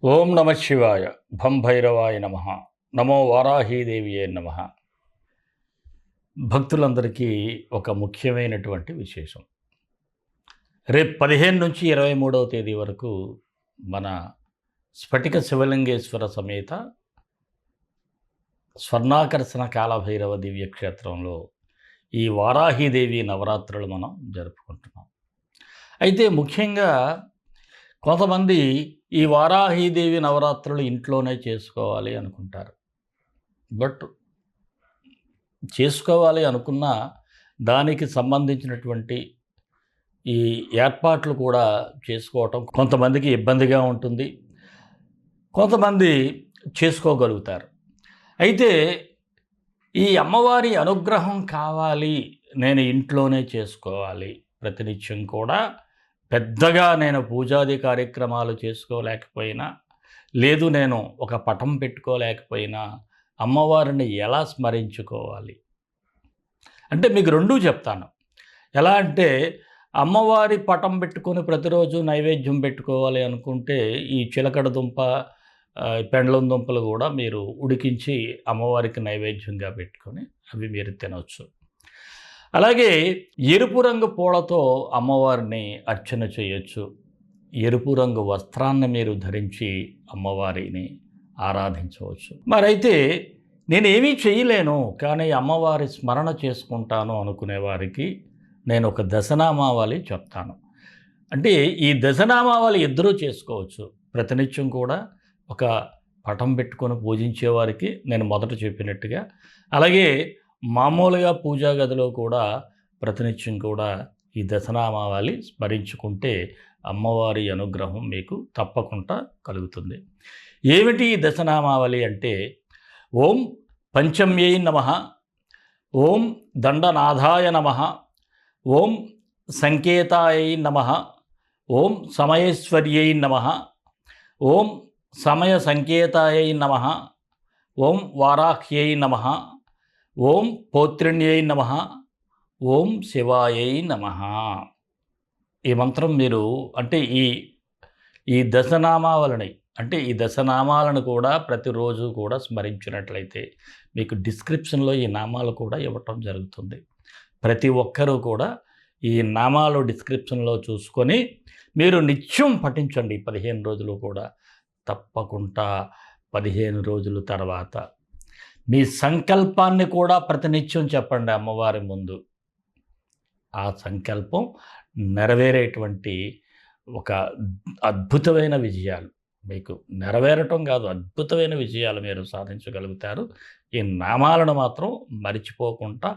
ఓం నమ శివాయ. భం భైరవాయ నమ. నమో వారాహీదేవియే నమ. భక్తులందరికీ ఒక ముఖ్యమైనటువంటి విశేషం. రేపు 15 నుంచి 23వ తేదీ వరకు మన స్ఫటిక శివలింగేశ్వర సమేత స్వర్ణాకర్షణ కాలభైరవ దివ్యక్షేత్రంలో ఈ వారాహీదేవి నవరాత్రులు మనం జరుపుకుంటున్నాం. అయితే ముఖ్యంగా కొంతమంది ఈ వారాహీదేవి నవరాత్రులు ఇంట్లోనే చేసుకోవాలి అనుకుంటారు. బట్ చేసుకోవాలి అనుకున్న దానికి సంబంధించినటువంటి ఈ ఏర్పాట్లు కూడా చేసుకోవటం కొంతమందికి ఇబ్బందిగా ఉంటుంది, కొంతమంది చేసుకోగలుగుతారు. అయితే ఈ అమ్మవారి అనుగ్రహం కావాలి, నేను ఇంట్లోనే చేసుకోవాలి, ప్రతినిత్యం కూడా పెద్దగా నేను పూజాది కార్యక్రమాలు చేసుకోలేకపోయినా, లేదు నేను ఒక పటం పెట్టుకోలేకపోయినా అమ్మవారిని ఎలా స్మరించుకోవాలి అంటే మీకు రెండూ చెప్తాను. ఎలా అంటే అమ్మవారి పటం పెట్టుకొని ప్రతిరోజు నైవేద్యం పెట్టుకోవాలి అనుకుంటే ఈ చిలకడ దుంప, పెండలం దుంపలు కూడా మీరు ఉడికించి అమ్మవారికి నైవేద్యంగా పెట్టుకొని అవి మీరు తినవచ్చు. అలాగే ఎరుపు రంగు పూలతో అమ్మవారిని అర్చన చేయొచ్చు. ఎరుపు రంగు వస్త్రాన్ని మీరు ధరించి అమ్మవారిని ఆరాధించవచ్చు. మరైతే నేనేమీ చేయలేను కానీ అమ్మవారి స్మరణ చేసుకుంటాను అనుకునే వారికి నేను ఒక దశనామావళి చెప్తాను. అంటే ఈ దశనామావళి ఇద్దరూ చేసుకోవచ్చు. ప్రతినిత్యం కూడా ఒక పటం పెట్టుకొని పూజించే వారికి నేను మొదట చెప్పినట్టుగా, అలాగే మామూలుగా పూజా గదిలో కూడా ప్రతినిత్యం కూడా ఈ దశనామావళి స్మరించుకుంటే అమ్మవారి అనుగ్రహం మీకు తప్పకుండా కలుగుతుంది. ఏమిటి ఈ దశనామావళి అంటే, ఓం పంచమ్యై నమః, ఓం దండనాథాయ నమః, ఓం సంకేతాయై నమః, ఓం సమయేశ్వర్యై నమః, ఓం సమయ సంకేతాయై నమః, ఓం వారాహ్యై నమః, ఓం పౌత్రిణ్యై నమః, ఓం శివాయై నమః. ఈ మంత్రం మీరు అంటే ఈ దశనామావళిని అంటే ఈ దశనామాలను కూడా ప్రతిరోజు కూడా స్మరించినట్లయితే మీకు డిస్క్రిప్షన్లో ఈ నామాలు కూడా ఇవ్వటం జరుగుతుంది. ప్రతి ఒక్కరూ కూడా ఈ నామాలు డిస్క్రిప్షన్లో చూసుకొని మీరు నిత్యం పఠించండి 15 రోజులు కూడా. తప్పకుండా 15 రోజుల తర్వాత మీ సంకల్పాన్ని కూడా ప్రతినిత్యం చెప్పండి అమ్మవారి ముందు. ఆ సంకల్పం నెరవేరేటువంటి ఒక అద్భుతమైన విజయాలు మీకు నెరవేరటం కాదు, అద్భుతమైన విజయాలు మీరు సాధించగలుగుతారు. ఈ నామాలను మాత్రం మరిచిపోకుండా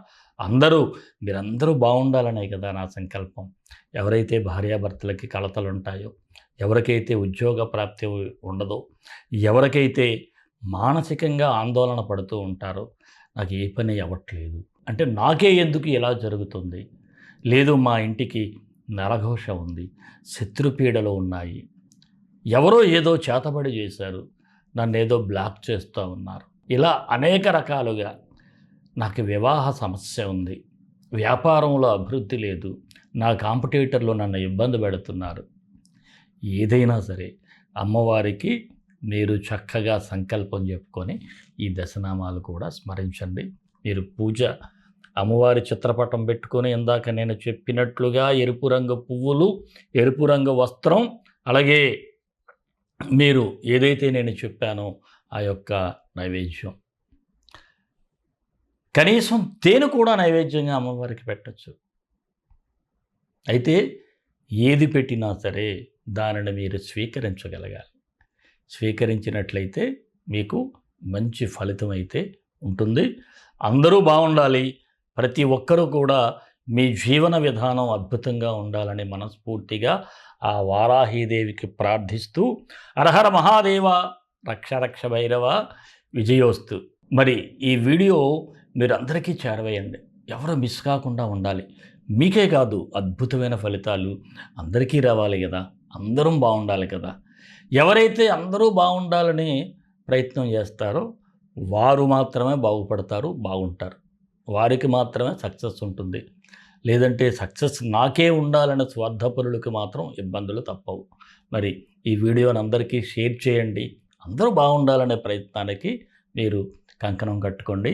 మీరందరూ బాగుండాలనే కదా నా సంకల్పం. ఎవరైతే భార్యాభర్తలకి కలతలు ఉంటాయో, ఎవరికైతే ఉద్యోగ ప్రాప్తి ఉండదో, ఎవరికైతే మానసికంగా ఆందోళన పడుతూ ఉంటారో, నాకు ఏ పని అవ్వట్లేదు అంటే నాకే ఎందుకు ఇలా జరుగుతుంది, లేదు మా ఇంటికి నరఘోష ఉంది, శత్రుపీడలు ఉన్నాయి, ఎవరో ఏదో చేతబడి చేశారు, నన్ను ఏదో బ్లాక్ చేస్తూ ఉన్నారు, ఇలా అనేక రకాలుగా నాకు వివాహ సమస్య ఉంది, వ్యాపారంలో అభివృద్ధి లేదు, నా కాంపిటీటర్లు నన్ను ఇబ్బంది పెడుతున్నారు, ఏదైనా సరే అమ్మవారికి మీరు చక్కగా సంకల్పం చెప్పుకొని ఈ దశనామాలు కూడా స్మరించండి. మీరు పూజ అమ్మవారి చిత్రపటం పెట్టుకొని ఇందాక నేను చెప్పినట్లుగా ఎరుపు రంగు పువ్వులు, ఎరుపు రంగు వస్త్రం, అలాగే మీరు ఏదైతే నేను చెప్పానో ఆ యొక్క నైవేద్యం, కనీసం తేనె కూడా నైవేద్యంగా అమ్మవారికి పెట్టచ్చు. అయితే ఏది పెట్టినా సరే దానిని మీరు స్వీకరించగలగాలి. స్వీకరించినట్లయితే మీకు మంచి ఫలితం అయితే ఉంటుంది. అందరూ బాగుండాలి, ప్రతి ఒక్కరూ కూడా మీ జీవన విధానం అద్భుతంగా ఉండాలని మనస్ఫూర్తిగా ఆ వారాహీదేవికి ప్రార్థిస్తూ, హరహర మహాదేవ, రక్ష రక్ష భైరవ, విజయోస్తు. మరి ఈ వీడియో మీరు అందరికీ చేరవేయండి, ఎవరు మిస్ కాకుండా ఉండాలి. మీకే కాదు, అద్భుతమైన ఫలితాలు అందరికీ రావాలి కదా, అందరం బాగుండాలి కదా. ఎవరైతే అందరూ బాగుండాలని ప్రయత్నం చేస్తారో వారు మాత్రమే బాగుపడతారు, బాగుంటారు, వారికి మాత్రమే సక్సెస్ ఉంటుంది. లేదంటే సక్సెస్ నాకే ఉండాలనే స్వార్థపరులకు మాత్రం ఇబ్బందులు తప్పవు. మరి ఈ వీడియోని అందరికీ షేర్ చేయండి. అందరూ బాగుండాలనే ప్రయత్నానికి మీరు కంకణం కట్టుకోండి.